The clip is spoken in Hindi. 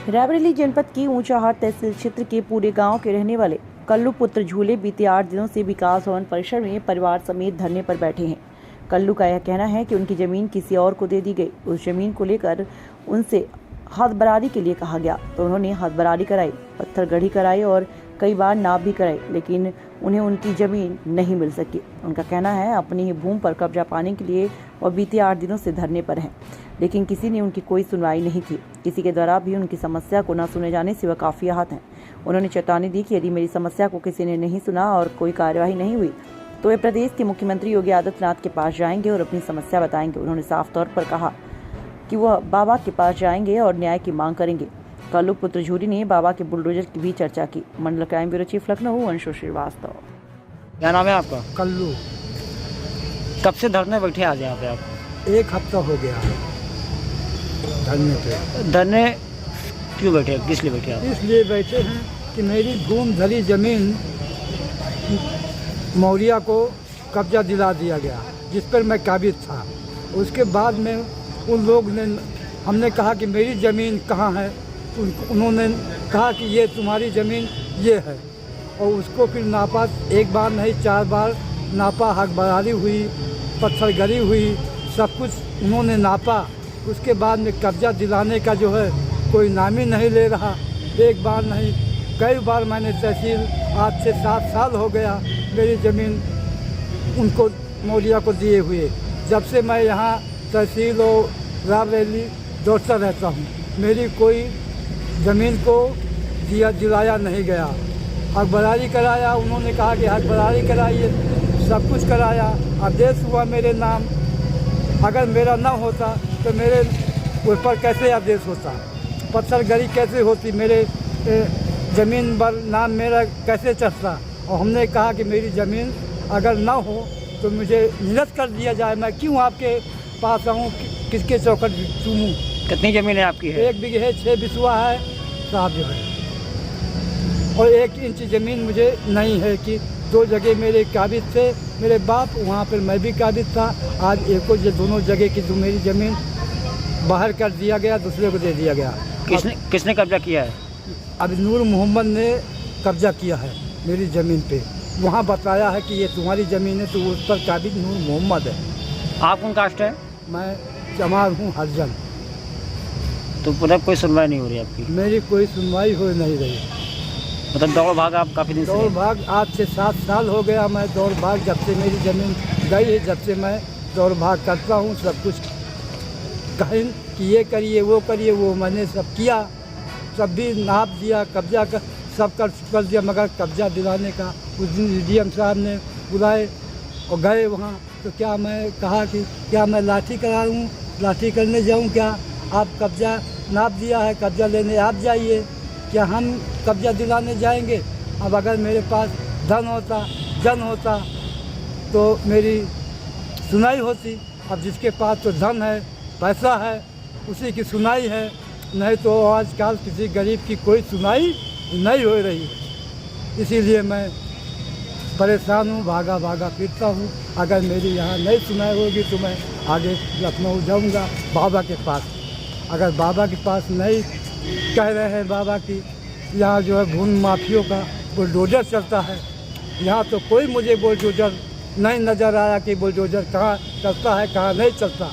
रायबरेली जनपद की ऊंचाहार तहसील क्षेत्र के पूरे गांव के रहने वाले कल्लू पुत्र झूले बीते 8 दिनों से विकास भवन परिसर में परिवार समेत धरने पर बैठे हैं। कल्लू का यह कहना है कि उनकी जमीन किसी और को दे दी गई। उस जमीन को लेकर उनसे हदबरारी के लिए कहा गया तो उन्होंने हदबरारी कराई, पत्थर गढ़ी कराई और कई बार नाप भी कराई, लेकिन उन्हें उनकी जमीन नहीं मिल सकी। उनका कहना है अपनी ही भूमि पर कब्जा पाने के लिए वह बीते 8 दिनों से धरने पर हैं, लेकिन किसी ने उनकी कोई सुनवाई नहीं की। किसी के द्वारा भी उनकी समस्या को न सुने जाने से वह काफ़ी आहत हैं। उन्होंने चेतावनी दी कि यदि मेरी समस्या को किसी ने नहीं सुना और कोई कार्यवाही नहीं हुई तो वे प्रदेश के मुख्यमंत्री योगी आदित्यनाथ के पास जाएंगे और अपनी समस्या बताएंगे। उन्होंने साफ तौर पर कहा कि वह बाबा के पास जाएंगे और न्याय की मांग करेंगे। कल्लू पुत्र झूरी ने बाबा के बुलडोजर की भी चर्चा की। Mandal crime bureau chief Lucknow Anshu Srivastava. क्या नाम है आपका? कल्लू। कब से धरने बैठे आज यहाँ पे आप? 1 हफ्ता हो गया है धरने पे। धरने क्यों बैठे, किस लिए बैठे आप? इसलिए बैठे हैं कि मेरी भूमि धरी जमीन मौर्या को कब्जा दिला दिया गया, जिस पर मैं काबिज था। उसके बाद में उन लोग ने हमने कहा कि मेरी ज़मीन कहाँ है, उन्होंने कहा कि ये तुम्हारी ज़मीन ये है, और उसको फिर नापा। 1 बार नहीं 4 बार नापा, हकबरारी हुई, पत्थर गरी हुई, सब कुछ उन्होंने नापा। उसके बाद में कब्जा दिलाने का जो है कोई नाम ही नहीं ले रहा। 1 बार नहीं कई बार मैंने तहसील, आज से 7 साल हो गया मेरी ज़मीन उनको मौर्या को दिए हुए। जब से मैं यहाँ तहसील और रायबरेली दौड़ता रहता हूँ, मेरी कोई ज़मीन को दिलाया नहीं गया। हकबरारी कराया, उन्होंने कहा कि हकबरारी कराइए, सब कुछ कराया, आदेश हुआ मेरे नाम। अगर मेरा ना होता तो मेरे ऊपर कैसे आदेश होता, पत्थर गरी कैसे होती, मेरे ज़मीन पर नाम मेरा कैसे चढ़ता। और हमने कहा कि मेरी ज़मीन अगर ना हो तो मुझे निरस्त कर दिया जाए। मैं क्यों आपके पास आऊँ, किसके चौखट चूमूँ? कितनी ज़मीन है आपकी? है 1 बीघे 6 बिस्वा है साहब जो है, और 1 इंच ज़मीन मुझे नहीं है कि 2 जगह मेरे काबिज थे मेरे बाप, वहाँ पर मैं भी काबिज था। आज दोनों जगह की मेरी ज़मीन बाहर कर दिया गया, दूसरे को दे दिया गया। किसने कब्जा किया है? अब नूर मोहम्मद ने कब्जा किया है मेरी ज़मीन पे। वहाँ बताया है कि ये तुम्हारी ज़मीन है, तो उस पर काबिज नूर मोहम्मद है। आप कौन कास्ट है? मैं जमाल हूँ हरजन। तो पूरा कोई सुनवाई नहीं हो रही आपकी? मेरी कोई सुनवाई हो नहीं रही। मतलब दौड़ भाग आप काफ़ी दिन से? दौड़ भाग आज से 7 साल हो गया। मैं दौड़ भाग जब से मेरी ज़मीन गई है, जब से मैं दौड़ भाग करता हूँ। सब कुछ कहीं कि ये करिए वो करिए, वो मैंने सब किया, सब भी नाप दिया, कब्जा कर सब कर दिया, मगर कब्जा दिलाने का उस दिन डीएम साहब ने बुलाए और गए वहाँ। तो क्या मैं कहा कि क्या मैं लाठी करा दूँ, लाठी करने जाऊँ क्या? आप कब्जा नाप दिया है, कब्जा लेने आप जाइए, क्या हम कब्जा दिलाने जाएंगे? अब अगर मेरे पास धन होता, जन होता तो मेरी सुनाई होती। अब जिसके पास तो धन है, पैसा है, उसी की सुनाई है, नहीं तो आजकल किसी गरीब की कोई सुनाई नहीं हो रही। इसीलिए मैं परेशान हूँ, भागा भागा फिरता हूँ। अगर मेरी यहाँ नहीं सुनाई होगी तो मैं आगे लखनऊ जाऊँगा बाबा के पास। अगर बाबा के पास नहीं कह रहे हैं बाबा की यहाँ जो है भूमि माफियों का बुलडोजर चलता है, यहाँ तो कोई मुझे बुलडोजर नहीं नज़र आया कि बुलडोजर कहाँ चलता है, कहाँ नहीं चलता।